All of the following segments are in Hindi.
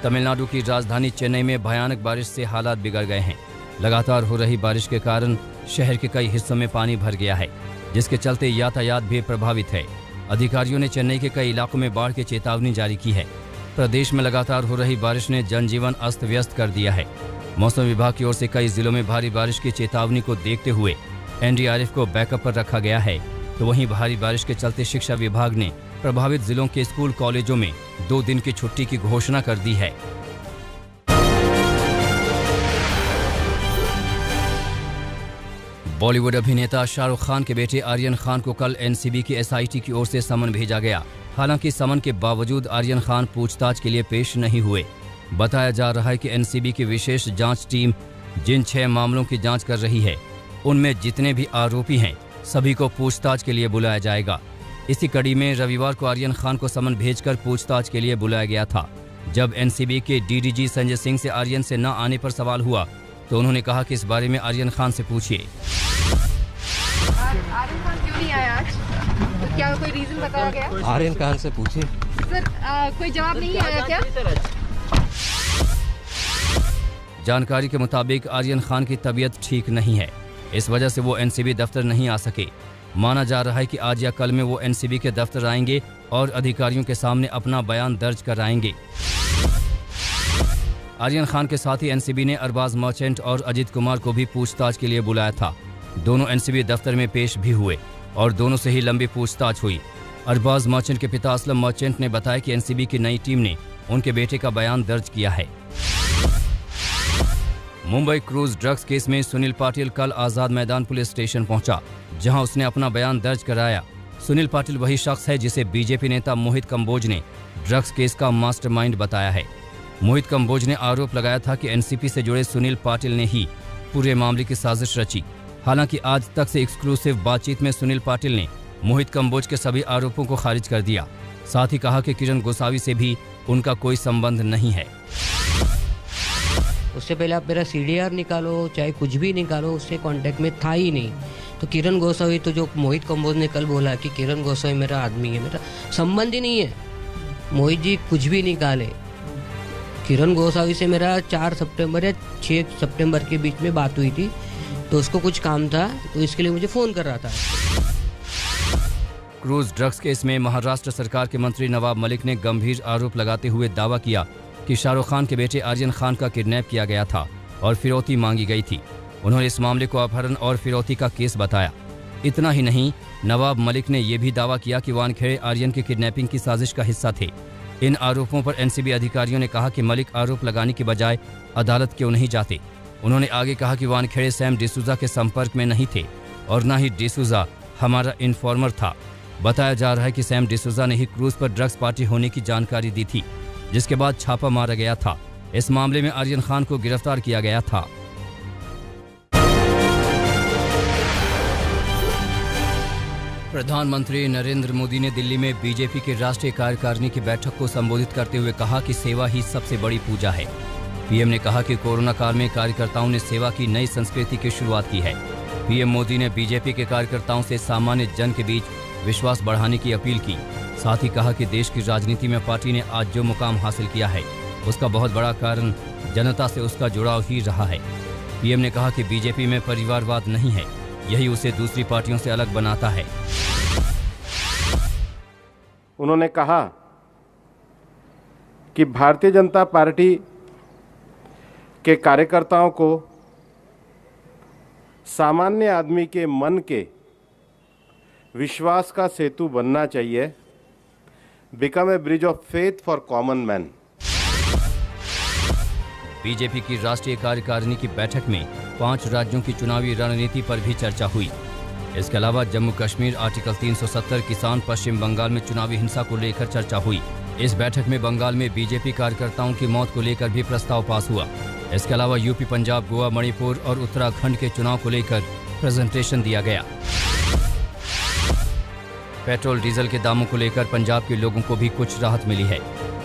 तमिलनाडु की राजधानी चेन्नई में भयानक बारिश से हालात बिगड़ गए हैं। लगातार हो रही बारिश के कारण शहर के कई हिस्सों में पानी भर गया है, जिसके चलते यातायात भी प्रभावित है। अधिकारियों ने चेन्नई के कई इलाकों में बाढ़ की चेतावनी जारी की है। प्रदेश में लगातार हो रही बारिश ने जनजीवन अस्त व्यस्त कर दिया है। मौसम विभाग की ओर से कई जिलों में भारी बारिश की चेतावनी को देखते हुए एनडीआरएफ को बैकअप पर रखा गया है, तो वहीं भारी बारिश के चलते शिक्षा विभाग ने प्रभावित जिलों के स्कूल कॉलेजों में 2 दिन की छुट्टी की घोषणा कर दी है। बॉलीवुड अभिनेता शाहरुख खान के बेटे आर्यन खान को कल एनसीबी की एसआईटी की ओर से समन भेजा गया। हालांकि समन के बावजूद आर्यन खान पूछताछ के लिए पेश नहीं हुए। बताया जा रहा है कि एनसीबी की विशेष जांच टीम जिन 6 मामलों की जांच कर रही है, उनमें जितने भी आरोपी हैं सभी को पूछताछ के लिए बुलाया जाएगा। इसी कड़ी में रविवार को आर्यन खान को समन भेजकर पूछताछ के लिए बुलाया गया था। जब एनसीबी के डीडीजी संजय सिंह से आर्यन से न आने पर सवाल हुआ तो उन्होंने कहा कि इस बारे में आर्यन खान से पूछिए। आर्यन खान क्यों नहीं आया आज? तो क्या कोई रीजन बताया गया? आर्यन खान से पूछिए। सर कोई जवाब नहीं आया क्या? जानकारी के मुताबिक आर्यन खान की तबीयत ठीक नहीं है, इस वजह से वो एनसीबी दफ्तर नहीं आ सके। माना जा रहा है कि आज या कल में वो एनसीबी के दफ्तर आएंगे और अधिकारियों के सामने अपना बयान दर्ज कराएंगे। आर्यन खान के साथ ही एनसीबी ने अरबाज मर्चेंट और अजित कुमार को भी पूछताछ के लिए बुलाया था। दोनों एनसीबी दफ्तर में पेश भी हुए और दोनों से ही लंबी पूछताछ हुई। अरबाज मर्चेंट के पिता असलम मर्चेंट ने बताया कि एनसीबी की नई टीम ने उनके बेटे का बयान दर्ज किया है। मुंबई क्रूज ड्रग्स केस में सुनील पाटिल कल आजाद मैदान पुलिस स्टेशन पहुंचा, जहां उसने अपना बयान दर्ज कराया। सुनील पाटिल वही शख्स है जिसे बीजेपी नेता मोहित कंबोज ने ड्रग्स केस का मास्टरमाइंड बताया है। मोहित कंबोज ने आरोप लगाया था कि एनसीपी से जुड़े सुनील पाटिल ने ही पूरे मामले की साजिश रची। हालांकि आज तक से एक्सक्लूसिव बातचीत में सुनील पाटिल ने मोहित कंबोज के सभी आरोपों को खारिज कर दिया। साथ ही कहा कि किरण गोसावी से भी उनका कोई संबंध नहीं है। उससे पहले आप मेरा सीडीआर निकालो, चाहे कुछ भी निकालो, उससे कांटेक्ट में था ही नहीं। तो किरण गोसावी, तो जो मोहित कंबोज ने कल बोला कि किरण गोसावी मेरा आदमी है, मेरा संबंध ही नहीं है। मोहित जी कुछ भी निकाले, किरण गोसावी से मेरा 4 सितंबर या 6 सितंबर के बीच में बात हुई थी, तो उसको कुछ काम था, तो इसके लिए मुझे फ़ोन कर रहा था। क्रूज ड्रग्स केस में महाराष्ट्र सरकार के मंत्री नवाब मलिक ने गंभीर आरोप लगाते हुए दावा किया कि शाहरुख खान के बेटे आर्यन खान का किडनैप किया गया था और फिरौती मांगी गई थी। उन्होंने इस मामले को अपहरण और फिरौती का केस बताया। इतना ही नहीं, नवाब मलिक ने यह भी दावा किया कि वानखेड़े आर्यन की किडनैपिंग की साजिश का हिस्सा थे। इन आरोपों पर एनसीबी अधिकारियों ने कहा कि मलिक आरोप लगाने की बजाय अदालत क्यों नहीं जाते। उन्होंने आगे कहा कि वानखेड़े सैम डिसूजा के संपर्क में नहीं थे और न ही डिसूजा हमारा इन्फॉर्मर था। बताया जा रहा है कि सैम डिसूजा ने ही क्रूज पर ड्रग्स पार्टी होने की जानकारी दी थी, जिसके बाद छापा मारा गया था। इस मामले में आर्यन खान को गिरफ्तार किया गया था। प्रधानमंत्री नरेंद्र मोदी ने दिल्ली में बीजेपी की राष्ट्रीय कार्यकारिणी की बैठक को संबोधित करते हुए कहा कि सेवा ही सबसे बड़ी पूजा है। पीएम ने कहा कि कोरोना काल में कार्यकर्ताओं ने सेवा की नई संस्कृति की शुरुआत की है। पीएम मोदी ने बीजेपी के कार्यकर्ताओं से सामान्य जन के बीच विश्वास बढ़ाने की अपील की। साथ ही कहा कि देश की राजनीति में पार्टी ने आज जो मुकाम हासिल किया है, उसका बहुत बड़ा कारण जनता से उसका जुड़ाव ही रहा है। पीएम ने कहा कि बीजेपी में परिवारवाद नहीं है, यही उसे दूसरी पार्टियों से अलग बनाता है। उन्होंने कहा कि भारतीय जनता पार्टी के कार्यकर्ताओं को सामान्य आदमी के मन के विश्वास का सेतु बनना चाहिए, become a bridge of faith for common man. BJP की राष्ट्रीय कार्यकारिणी की बैठक में 5 राज्यों की चुनावी रणनीति पर भी चर्चा हुई। इसके अलावा जम्मू कश्मीर, आर्टिकल 370, किसान, पश्चिम बंगाल में चुनावी हिंसा को लेकर चर्चा हुई। इस बैठक में बंगाल में बीजेपी कार्यकर्ताओं की मौत को लेकर भी प्रस्ताव पास हुआ। इसके अलावा यूपी, पंजाब, गोवा, मणिपुर और उत्तराखंड के चुनाव को लेकर प्रेजेंटेशन दिया गया। पेट्रोल डीजल के दामों को लेकर पंजाब के लोगों को भी कुछ राहत मिली है।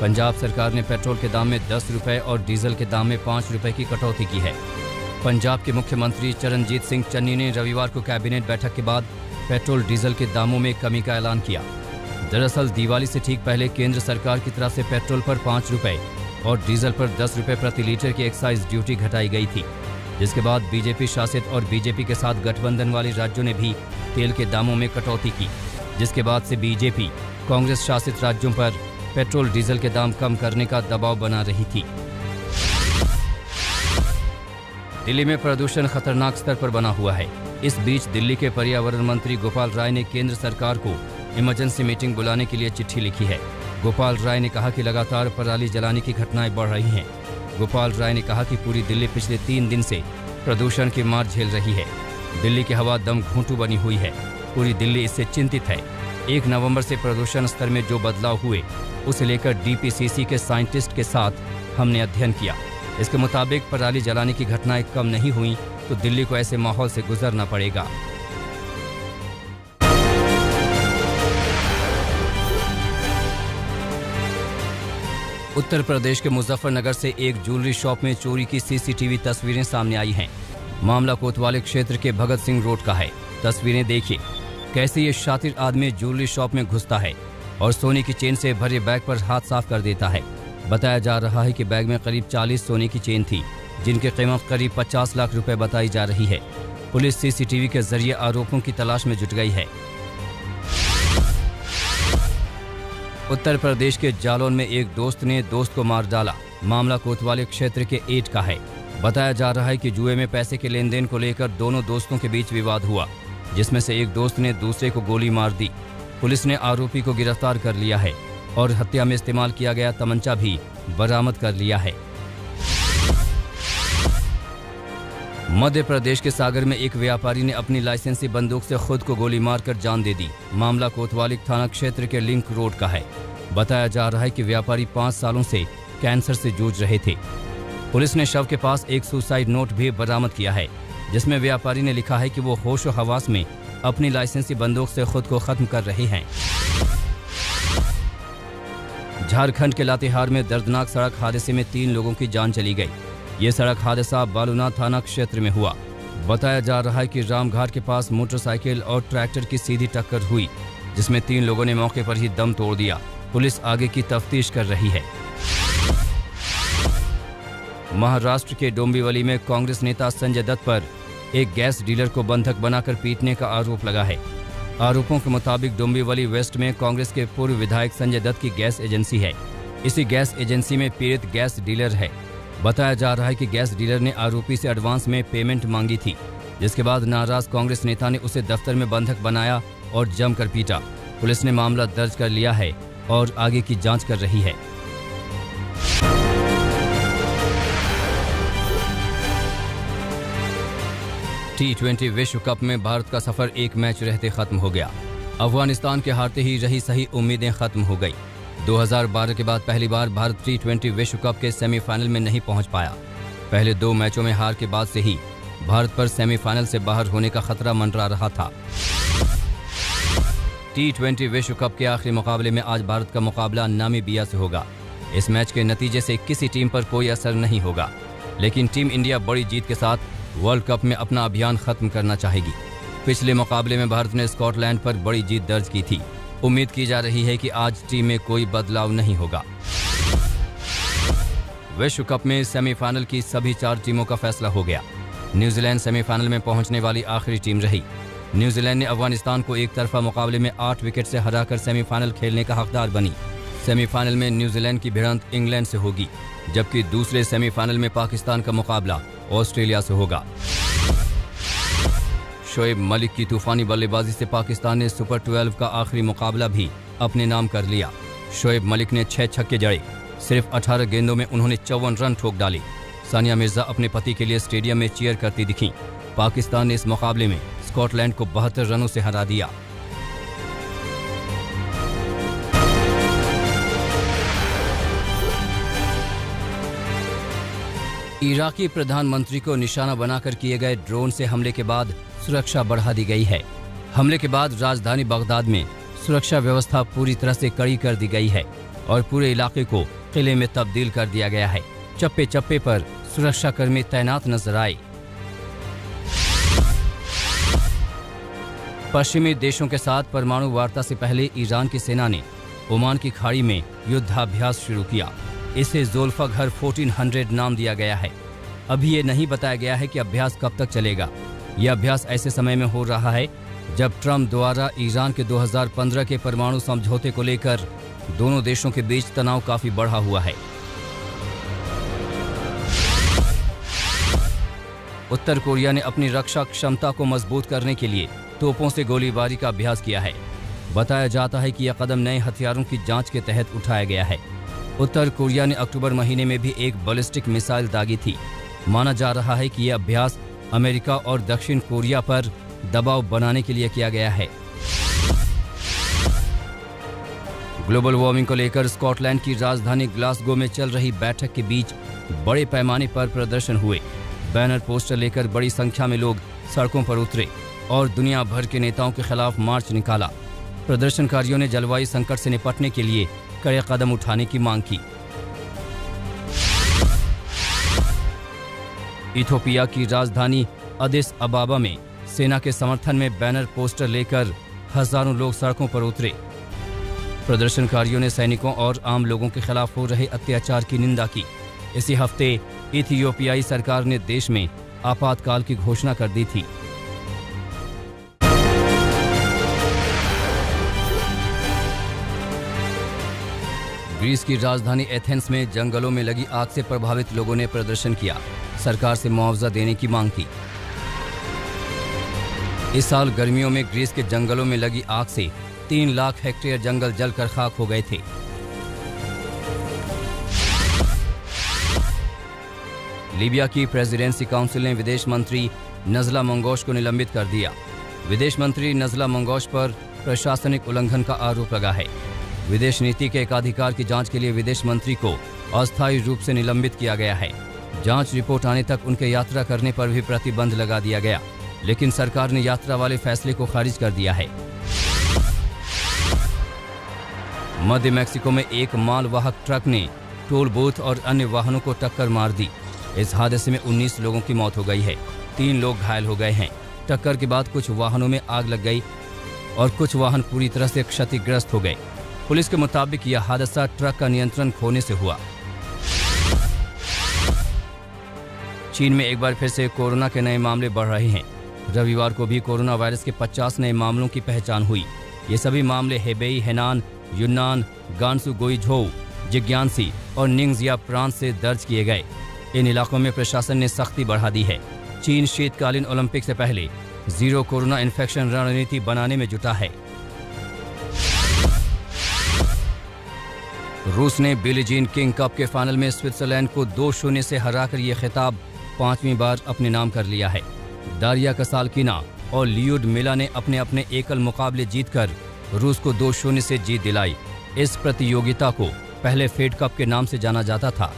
पंजाब सरकार ने पेट्रोल के दाम में 10 रुपए और डीजल के दाम में 5 रुपए की कटौती की है। पंजाब के मुख्यमंत्री चरणजीत सिंह चन्नी ने रविवार को कैबिनेट बैठक के बाद पेट्रोल डीजल के दामों में कमी का ऐलान किया। दरअसल दिवाली से ठीक पहले केंद्र सरकार की तरफ से पेट्रोल पर 5 रुपए और डीजल पर 10 रुपए प्रति लीटर की एक्साइज ड्यूटी घटाई गई थी, जिसके बाद बीजेपी शासित और बीजेपी के साथ गठबंधन वाले राज्यों ने भी तेल के दामों में कटौती की, जिसके बाद से बीजेपी कांग्रेस शासित राज्यों पर पेट्रोल डीजल के दाम कम करने का दबाव बना रही थी। दिल्ली में प्रदूषण खतरनाक स्तर पर बना हुआ है। इस बीच दिल्ली के पर्यावरण मंत्री गोपाल राय ने केंद्र सरकार को इमरजेंसी मीटिंग बुलाने के लिए चिट्ठी लिखी है। गोपाल राय ने कहा कि लगातार पराली जलाने की घटनाएं बढ़ रही हैं। गोपाल राय ने कहा कि पूरी दिल्ली पिछले 3 दिन से प्रदूषण की मार झेल रही है। दिल्ली की हवा दम घूंटू बनी हुई है। पूरी दिल्ली इससे चिंतित है। 1 नवंबर से प्रदूषण स्तर में जो बदलाव हुए उसे लेकर डीपीसीसी के साइंटिस्ट के साथ हमने अध्ययन किया। इसके मुताबिक पराली जलाने की घटनाएं कम नहीं हुई तो दिल्ली को ऐसे माहौल से गुजरना पड़ेगा। उत्तर प्रदेश के मुजफ्फरनगर से एक ज्वेलरी शॉप में चोरी की सीसीटीवी तस्वीरें सामने आई हैं। मामला कोतवाली क्षेत्र के भगत सिंह रोड का है। तस्वीरें देखिए, कैसे ये शातिर आदमी ज्वेलरी शॉप में घुसता है और सोने की चेन से भरे बैग पर हाथ साफ कर देता है। बताया जा रहा है कि बैग में करीब 40 सोने की चेन थी, जिनकी कीमत करीब 50 लाख रुपए बताई जा रही है। पुलिस सीसीटीवी के जरिए आरोपों की तलाश में जुट गई है। उत्तर प्रदेश के जालौन में एक दोस्त ने दोस्त को मार डाला। मामला कोतवाली क्षेत्र के एट का है। बताया जा रहा है कि जुए में पैसे के लेन देन को लेकर दोनों दोस्तों के बीच विवाद हुआ, जिसमें से एक दोस्त ने दूसरे को गोली मार दी। पुलिस ने आरोपी को गिरफ्तार कर लिया है और हत्या में इस्तेमाल किया गया तमंचा भी बरामद कर लिया है। मध्य प्रदेश के सागर में एक व्यापारी ने अपनी लाइसेंसी बंदूक से खुद को गोली मारकर जान दे दी। मामला कोतवाली थाना क्षेत्र के लिंक रोड का है। बताया जा रहा है कि व्यापारी 5 सालों से कैंसर से जूझ रहे थे। पुलिस ने शव के पास एक सुसाइड नोट भी बरामद किया है, जिसमें व्यापारी ने लिखा है कि वो होश और हवास में अपनी लाइसेंसी बंदूक से खुद को खत्म कर रहे हैं। झारखंड के लातेहार में दर्दनाक सड़क हादसे में 3 लोगों की जान चली गई। ये सड़क हादसा बालूनाथ थाना क्षेत्र में हुआ। बताया जा रहा है कि रामघाट के पास मोटरसाइकिल और ट्रैक्टर की सीधी टक्कर हुई, जिसमें 3 लोगों ने मौके पर ही दम तोड़ दिया। पुलिस आगे की तफ्तीश कर रही है। महाराष्ट्र के डोंबिवली में कांग्रेस नेता संजय दत्त पर एक गैस डीलर को बंधक बनाकर पीटने का आरोप लगा है। आरोपों के मुताबिक डोंबिवली वेस्ट में कांग्रेस के पूर्व विधायक संजय दत्त की गैस एजेंसी है। इसी गैस एजेंसी में पीड़ित गैस डीलर है। बताया जा रहा है कि गैस डीलर ने आरोपी से एडवांस में पेमेंट मांगी थी, जिसके बाद नाराज कांग्रेस नेता ने उसे दफ्तर में बंधक बनाया और जमकर पीटा। पुलिस ने मामला दर्ज कर लिया है और आगे की जांच कर रही है। T20 विश्व कप में भारत का सफर एक मैच रहते खत्म हो गया। अफगानिस्तान के हारते ही रही सही उम्मीदें खत्म हो गई। 2012 के बाद पहली बार भारत T20 विश्व कप के सेमीफाइनल में नहीं पहुंच पाया। पहले 2 मैचों में हार के बाद से ही भारत पर सेमीफाइनल से बाहर होने का खतरा मंडरा रहा था। T20 विश्व कप के आखिरी मुकाबले में आज भारत का मुकाबला नामीबिया से होगा। इस मैच के नतीजे से किसी टीम पर कोई असर नहीं होगा, लेकिन टीम इंडिया बड़ी जीत के साथ वर्ल्ड कप में अपना अभियान खत्म करना चाहेगी। पिछले मुकाबले में भारत ने स्कॉटलैंड पर बड़ी जीत दर्ज की थी। उम्मीद की जा रही है कि आज टीम में कोई बदलाव नहीं होगा। विश्व कप में सेमीफाइनल की सभी 4 टीमों का फैसला हो गया। न्यूजीलैंड सेमीफाइनल में पहुंचने वाली आखिरी टीम रही। न्यूजीलैंड ने अफगानिस्तान को एक तरफा मुकाबले में 8 विकेट से हराकर सेमीफाइनल खेलने का हकदार बनी। सेमीफाइनल में न्यूजीलैंड की भिड़ंत इंग्लैंड से होगी, जबकि दूसरे सेमीफाइनल में पाकिस्तान का मुकाबला ऑस्ट्रेलिया से होगा। शोएब मलिक की तूफानी बल्लेबाजी से पाकिस्तान ने सुपर 12 का आखिरी मुकाबला भी अपने नाम कर लिया। शोएब मलिक ने 6 छक्के जड़े। सिर्फ 18 गेंदों में उन्होंने 54 रन ठोक डाले। सानिया मिर्जा अपने पति के लिए स्टेडियम में चीयर करती दिखीं। पाकिस्तान ने इस मुकाबले में स्कॉटलैंड को 72 रनों से हरा दिया। इराकी प्रधानमंत्री को निशाना बनाकर किए गए ड्रोन से हमले के बाद सुरक्षा बढ़ा दी गई है। हमले के बाद राजधानी बगदाद में सुरक्षा व्यवस्था पूरी तरह से कड़ी कर दी गई है और पूरे इलाके को किले में तब्दील कर दिया गया है। चप्पे चप्पे पर सुरक्षाकर्मी तैनात नजर आए। पश्चिमी देशों के साथ परमाणु वार्ता से पहले ईरान की सेना ने ओमान की खाड़ी में युद्धाभ्यास शुरू किया। इसे ज़ुल्फ़िकार 1400 नाम दिया गया है। अभी ये नहीं बताया गया है कि अभ्यास कब तक चलेगा। यह अभ्यास ऐसे समय में हो रहा है जब ट्रंप द्वारा ईरान के 2015 के परमाणु समझौते को लेकर दोनों देशों के बीच तनाव काफी बढ़ा हुआ है। उत्तर कोरिया ने अपनी रक्षा क्षमता को मजबूत करने के लिए तोपों से गोलीबारी का अभ्यास किया है। बताया जाता है कि यह कदम नए हथियारों की जांच के तहत उठाया गया है। उत्तर कोरिया ने अक्टूबर महीने में भी एक बैलिस्टिक मिसाइल दागी थी। माना जा रहा है कि यह अभ्यास अमेरिका और दक्षिण कोरिया पर दबाव बनाने के लिए किया गया है। ग्लोबल वार्मिंग को लेकर स्कॉटलैंड की राजधानी ग्लासगो में चल रही बैठक के बीच बड़े पैमाने पर प्रदर्शन हुए। बैनर पोस्टर लेकर बड़ी संख्या में लोग सड़कों पर उतरे और दुनिया भर के नेताओं के खिलाफ मार्च निकाला। प्रदर्शनकारियों ने जलवायु संकट से निपटने के लिए कड़े कदम उठाने की मांग की। इथियोपिया की राजधानी अदिस अबाबा में सेना के समर्थन में बैनर पोस्टर लेकर हजारों लोग सड़कों पर उतरे। प्रदर्शनकारियों ने सैनिकों और आम लोगों के खिलाफ हो रहे अत्याचार की निंदा की। इसी हफ्ते इथियोपियाई सरकार ने देश में आपातकाल की घोषणा कर दी थी। ग्रीस की राजधानी एथेंस में जंगलों में लगी आग से प्रभावित लोगों ने प्रदर्शन किया, सरकार से मुआवजा देने की मांग की। इस साल गर्मियों में ग्रीस के जंगलों में लगी आग से 3 लाख हेक्टेयर जंगल जलकर खाक हो गए थे। लीबिया की प्रेसिडेंसी काउंसिल ने विदेश मंत्री नजला मंगोश को निलंबित कर दिया। विदेश मंत्री नजला मंगोश पर प्रशासनिक उल्लंघन का आरोप लगा है। विदेश नीति के एकाधिकार की जांच के लिए विदेश मंत्री को अस्थायी रूप से निलंबित किया गया है। जांच रिपोर्ट आने तक उनके यात्रा करने पर भी प्रतिबंध लगा दिया गया, लेकिन सरकार ने यात्रा वाले फैसले को खारिज कर दिया है। मध्य मैक्सिको में एक मालवाहक ट्रक ने टोल बूथ और अन्य वाहनों को टक्कर मार दी। इस हादसे में 19 लोगों की मौत हो गई है, 3 लोग घायल हो गए हैं। टक्कर के बाद कुछ वाहनों में आग लग गई और कुछ वाहन पूरी तरह से क्षतिग्रस्त हो गए। पुलिस के मुताबिक यह हादसा ट्रक का नियंत्रण खोने से हुआ। चीन में एक बार फिर से कोरोना के नए मामले बढ़ रहे हैं। रविवार को भी कोरोना वायरस के 50 नए मामलों की पहचान हुई। ये सभी मामले हेबेई, हेनान, यूनान, गांसू, गोइझोउ, जिग्यांसी और निंगजिया प्रांत से दर्ज किए गए। इन इलाकों में प्रशासन ने सख्ती बढ़ा दी है। चीन शीतकालीन ओलंपिक से पहले जीरो कोरोना इन्फेक्शन रणनीति बनाने में जुटा है। रूस ने बिली जीन किंग कप के फाइनल में स्विट्जरलैंड को 2-0 से हराकर यह खिताब 5वीं बार अपने नाम कर लिया है। दारिया कसालकिना और लियुडमिला ने अपने अपने एकल मुकाबले जीतकर रूस को 2-0 से जीत दिलाई। इस प्रतियोगिता को पहले फेड कप के नाम से जाना जाता था।